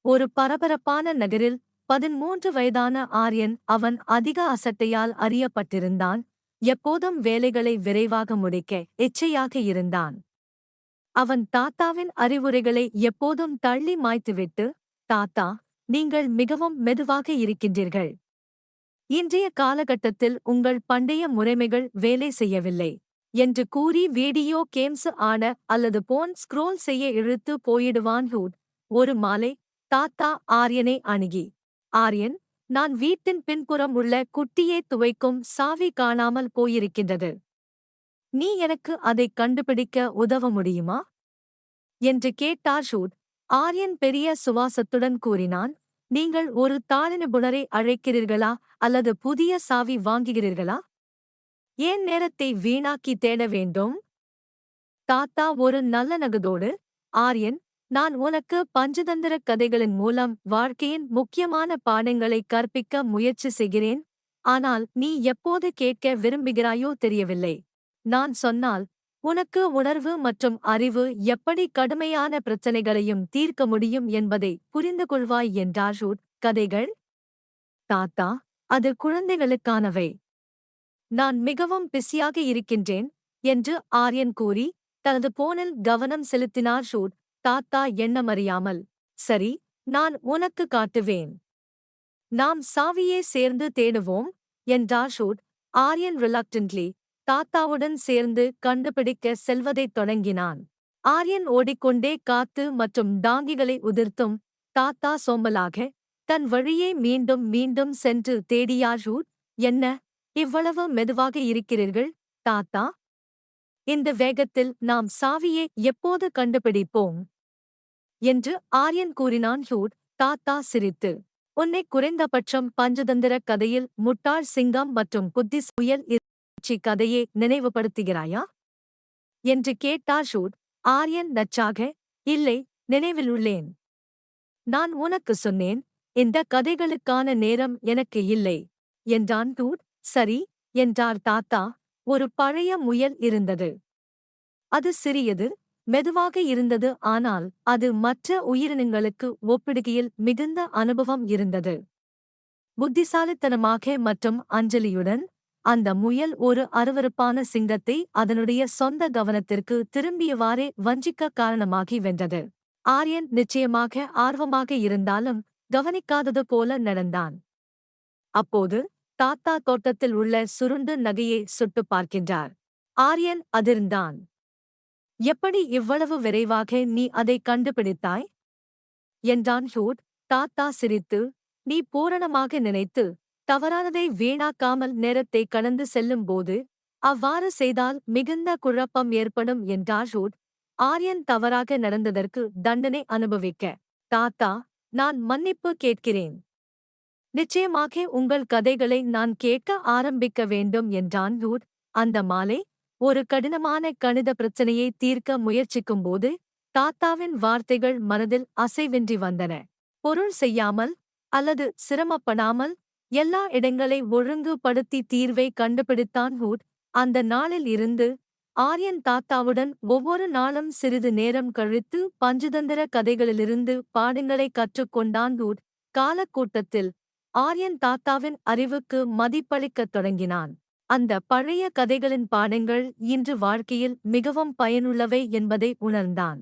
ஒரு பரபரப்பான நகரில் 13 வயதான ஆர்யன் அவன் அதிக அசட்டையால் அறியப்பட்டிருந்தான். எப்போதும் வேலைகளை விரைவாக முடிக்க எச்சையாக இருந்தான். அவன் தாத்தாவின் அறிவுரைகளை எப்போதும் தள்ளி மாய்த்துவிட்டு, தாத்தா, நீங்கள் மிகவும் மெதுவாக இருக்கின்றீர்கள். இன்றைய காலகட்டத்தில் உங்கள் பண்டைய முறைமைகள் வேலை செய்யவில்லை என்று கூறி வீடியோ கேம்ஸ் ஆட அல்லது போன் ஸ்க்ரோல் செய்ய இழுத்து போயிடுவான். ஹூட் ஒரு மாலை தாத்தா ஆர்யனை அணுகி, ஆர்யன், நான் வீட்டின் பின்புறம் உள்ள குட்டியை துவைக்கும் சாவி காணாமல் போயிருக்கின்றது. நீ எனக்கு அதை கண்டுபிடிக்க உதவ முடியுமா என்று கேட்டார் ஷூட். ஆர்யன் பெரிய சுவாசத்துடன் கூறினான், நீங்கள் ஒரு தாளிநிபுணரை அழைக்கிறீர்களா அல்லது புதிய சாவி வாங்குகிறீர்களா? ஏன் நேரத்தை வீணாக்கி தேட வேண்டும்? தாத்தா ஒரு நல்ல நகதோடு, ஆர்யன், நான் உனக்கு பஞ்சதந்திர கதைகளின் மூலம் வாழ்க்கையின் முக்கியமான பாடங்களை கற்பிக்க முயற்சி செய்கிறேன். ஆனால் நீ எப்போது கேட்க விரும்புகிறாயோ தெரியவில்லை. நான் சொன்னால் உனக்கு உணர்வு மற்றும் அறிவு எப்படி கடுமையான பிரச்சனைகளையும் தீர்க்க முடியும் என்பதை புரிந்து கொள்வாய் என்றார் ஷூட். கதைகள்? தாத்தா, அது குழந்தைகளுக்கானவை. நான் மிகவும் பிஸியாக இருக்கின்றேன் என்று ஆர்யன் கூறி தனது போனில் கவனம் செலுத்தினார் ஷூட். தாத்தா எண்ணமறியாமல், சரி, நான் உனக்கு காட்டுவேன். நாம் சாவியே சேர்ந்து தேடுவோம் என்றார் ஷூட். ஆர்யன் ரிலக்டன்ட்லி தாத்தாவுடன் சேர்ந்து கண்டுபிடிக்க செல்வதைத் தொடங்கினான். ஆர்யன் ஓடிக்கொண்டே காத்து மற்றும் டாங்கிகளை உதிர்த்தும் தாத்தா சோம்பலாக தன் வழியே மீண்டும் மீண்டும் சென்று தேடியார். ஷூட், என்ன இவ்வளவு மெதுவாக இருக்கிறீர்கள் தாத்தா? இந்த வேகத்தில் நாம் சாவியை எப்போது கண்டுபிடிப்போம் என்று ஆர்யன் கூறினான். ஹூட் தாத்தா சிரித்து, உன்னை குறைந்தபட்சம் பஞ்சதந்திர கதையில் முட்டாள் சிங்கம் மற்றும் புத்திஸ் புயல் கதையை நினைவுபடுத்துகிறாயா என்று கேட்டார் ஷூட். ஆர்யன் நச்சாக, இல்லை, நினைவில் உள்ளேன். நான் உனக்கு சொன்னேன், இந்த கதைகளுக்கான நேரம் எனக்கு இல்லை என்றான். ஷூட், சரி என்றார் தாத்தா. ஒரு பழைய முயல் இருந்தது. அது சிறியது, மெதுவாக இருந்தது, ஆனால் அது மற்ற உயிரினங்களுக்கு ஒப்பிடுகையில் மிகுந்த அனுபவம் இருந்தது. புத்திசாலித்தனமாக மற்றும் அஞ்சலியுடன் அந்த முயல் ஒரு அருவருப்பான சிங்கத்தை அதனுடைய சொந்த கவனத்திற்கு திரும்பியவாறே வஞ்சிக்க காரணமாகி வென்றது. ஆர்யன் நிச்சயமாக ஆர்வமாக இருந்தாலும் கவனிக்காதது போல நடந்தான். அப்போது தாத்தா தோட்டத்தில் உள்ள சுருண்டு நகையை சுட்டுப் பார்க்கின்றார். ஆர்யன் அதிர்ந்தான். எப்படி இவ்வளவு விரைவாக நீ அதை கண்டுபிடித்தாய் என்றான். ஷூட் தாத்தா சிரித்து, நீ பூரணமாக நினைத்து தவறானதை வீணாக்காமல் நேரத்தை கடந்து செல்லும் போது அவ்வாறு செய்தால் மிகுந்த குழப்பம் ஏற்படும் என்றார். ஷூட், ஆர்யன் தவறாக நடந்ததற்கு தண்டனை அனுபவிக்க, தாத்தா, நான் மன்னிப்பு கேட்கிறேன். நிச்சயமாக உங்கள் கதைகளை நான் கேட்க ஆரம்பிக்க வேண்டும் என்றான். ஷூட் அந்த மாலை ஒரு கடினமான கணித பிரச்சனையை தீர்க்க முயற்சிக்கும்போது தாத்தாவின் வார்த்தைகள் மனதில் அசைவின்றி வந்தன. பொருள் செய்யாமல் அல்லது சிரமப்படாமல் எல்லா இடங்களை ஒழுங்குபடுத்தி தீர்வை கண்டுபிடித்தான். ஹூட் அந்த நாளில் இருந்து ஆர்யன் தாத்தாவுடன் ஒவ்வொரு நாளும் சிறிது நேரம் கழித்து பஞ்சதந்திர கதைகளிலிருந்து பாடங்களை கற்றுக்கொண்டான். ஹூட் காலக்கூட்டத்தில் ஆர்யன் தாத்தாவின் அறிவுக்கு மதிப்பளிக்கத் தொடங்கினான். அந்த பழைய கதைகளின் பாடங்கள் இன்று வாழ்க்கையில் மிகவும் பயனுள்ளவை என்பதை உணர்ந்தான்.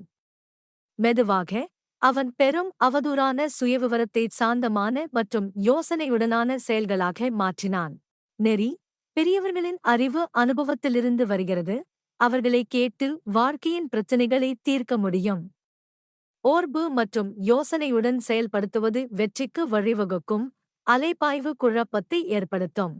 மெதுவாக அவன் பெரும் அவதூறான சுயவிவரத்தை சாந்தமான மற்றும் யோசனையுடனான செயல்களாக மாற்றினான். நெறி, பெரியவர்களின் அறிவு அனுபவத்திலிருந்து வருகிறது. அவர்களை கேட்டு வாழ்க்கையின் பிரச்சினைகளை தீர்க்க முடியும். ஓர்பு மற்றும் யோசனையுடன் செயல்படுத்துவது வெற்றிக்கு வழிவகுக்கும். அலைபாய்வு குழப்பத்தை ஏற்படுத்தும்.